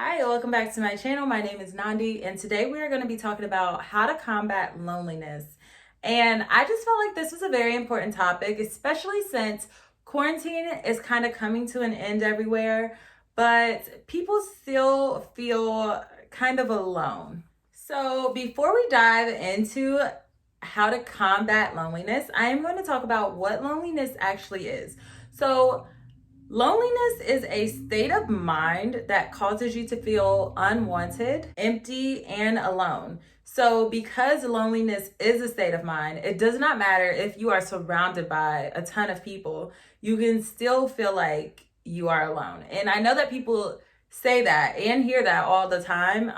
Hi, welcome back to my channel. My name is Nandi, and today we are going to be talking about how to combat loneliness. And I just felt like this was a very important topic, especially since quarantine is kind of coming to an end everywhere, but people still feel kind of alone. So, before we dive into how to combat loneliness, I am going to talk about what loneliness actually is. So, loneliness is a state of mind that causes you to feel unwanted, empty, and alone. So, because loneliness is a state of mind, it does not matter if you are surrounded by a ton of people, you can still feel like you are alone. And I know that people say that and hear that all the time,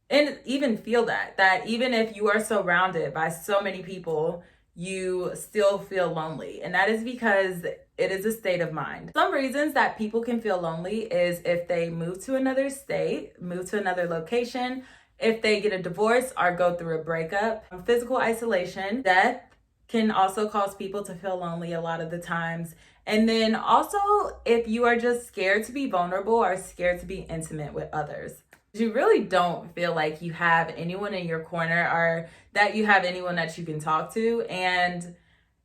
and even feel that even if you are surrounded by so many people, you still feel lonely. And that is because it is a state of mind. Some reasons that people can feel lonely is if they move to another state, move to another location, if they get a divorce or go through a breakup. Physical isolation, death can also cause people to feel lonely a lot of the times. And then also if you are just scared to be vulnerable or scared to be intimate with others. You really don't feel like you have anyone in your corner or that you have anyone that you can talk to, and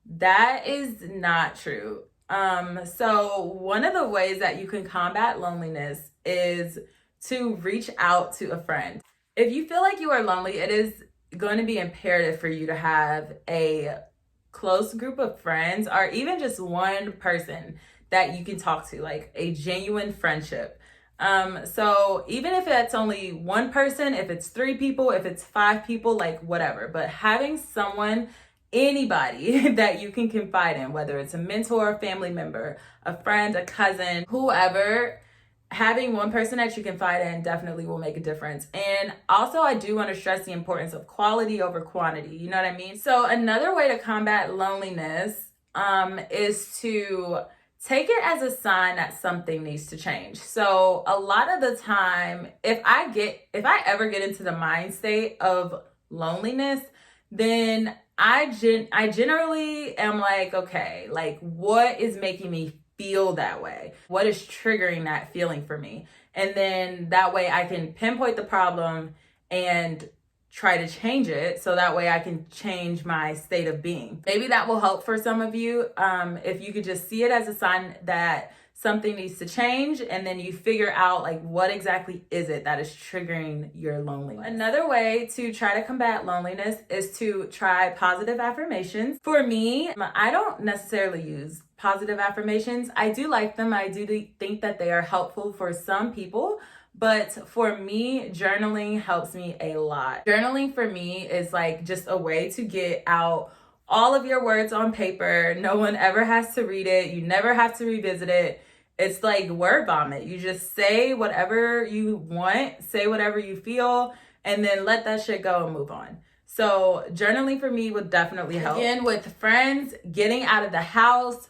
that is not true. So one of the ways that you can combat loneliness is to reach out to a friend. If you feel like you are lonely, it is going to be imperative for you to have a close group of friends or even just one person that you can talk to, like a genuine friendship. So even if it's only one person, if it's 3 people, if it's 5 people, like whatever, but having someone, anybody that you can confide in, whether it's a mentor, a family member, a friend, a cousin, whoever, having one person that you confide in definitely will make a difference. And also, I do want to stress the importance of quality over quantity. You know what I mean? So another way to combat loneliness is to take it as a sign that something needs to change. So a lot of the time, if I ever get into the mind state of loneliness, then I generally am like, okay, like what is making me feel that way? What is triggering that feeling for me? And then that way I can pinpoint the problem and try to change it so that way I can change my state of being. Maybe that will help for some of you. If you could just see it as a sign that something needs to change, and then you figure out like what exactly is it that is triggering your loneliness. Another way to try to combat loneliness is to try positive affirmations. For me, I don't necessarily use positive affirmations. I do like them. I do think that they are helpful for some people. But for me, journaling helps me a lot. Journaling for me is like just a way to get out all of your words on paper. No one ever has to read it. You never have to revisit it. It's like word vomit. You just say whatever you want, say whatever you feel, and then let that shit go and move on. So journaling for me would definitely help. Again, with friends, getting out of the house,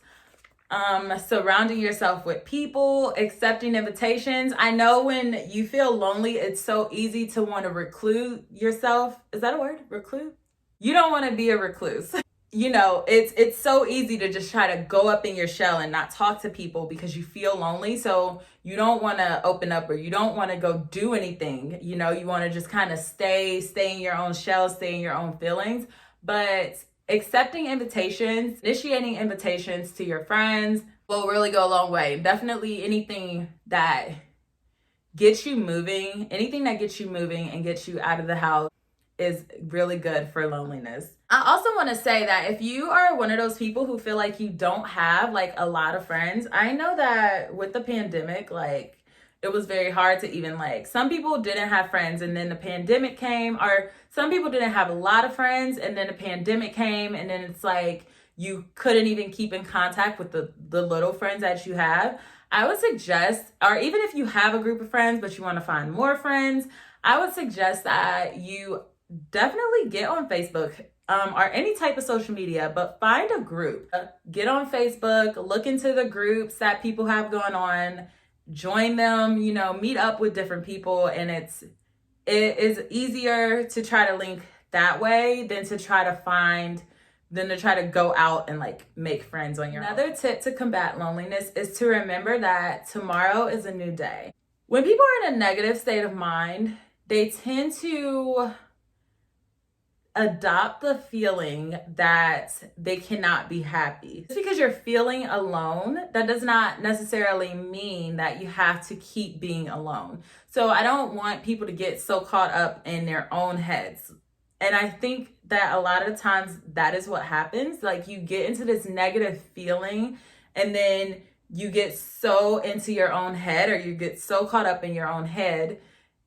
surrounding yourself with people, accepting invitations. I know when you feel lonely, it's so easy to want to recluse yourself. Is that a word? Recluse? You don't want to be a recluse. You know, it's so easy to just try to go up in your shell and not talk to people because you feel lonely. So you don't want to open up, or you don't want to go do anything. You know, you want to just kind of stay in your own shell, stay in your own feelings. But accepting invitations, initiating invitations to your friends will really go a long way. Definitely anything that gets you moving and gets you out of the house is really good for loneliness. I also want to say that if you are one of those people who feel like you don't have like a lot of friends, I know that with the pandemic, like it was very hard to even like, some people didn't have friends and then the pandemic came, or some people didn't have a lot of friends and then the pandemic came, and then it's like you couldn't even keep in contact with the little friends that you have. I would suggest, or even if you have a group of friends but you want to find more friends, I would suggest that you definitely get on Facebook or any type of social media, but find a group. Get on Facebook, look into the groups that people have going on, join them, you know, meet up with different people, and it is easier to try to link that way than to try to go out and like make friends on your own. Another tip to combat loneliness is to remember that tomorrow is a new day. When people are in a negative state of mind, they tend to adopt the feeling that they cannot be happy. Just because you're feeling alone, that does not necessarily mean that you have to keep being alone. So I don't want people to get so caught up in their own heads. And I think that a lot of times that is what happens. Like, you get into this negative feeling and then you get so into your own head, or you get so caught up in your own head,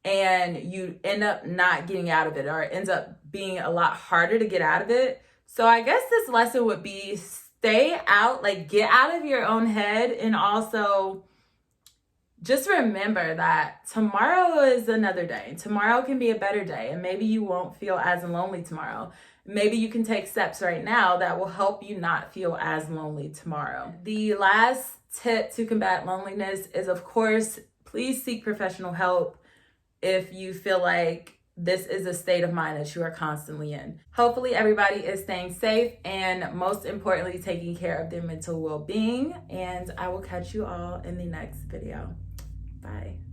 and you end up not getting out of it, or it ends up being a lot harder to get out of it. So I guess this lesson would be stay out, like get out of your own head, and also just remember that tomorrow is another day. Tomorrow can be a better day, and maybe you won't feel as lonely tomorrow. Maybe you can take steps right now that will help you not feel as lonely tomorrow. The last tip to combat loneliness is, of course, please seek professional help if you feel like this is a state of mind that you are constantly in. Hopefully everybody is staying safe and, most importantly, taking care of their mental well-being. And I will catch you all in the next video. Bye.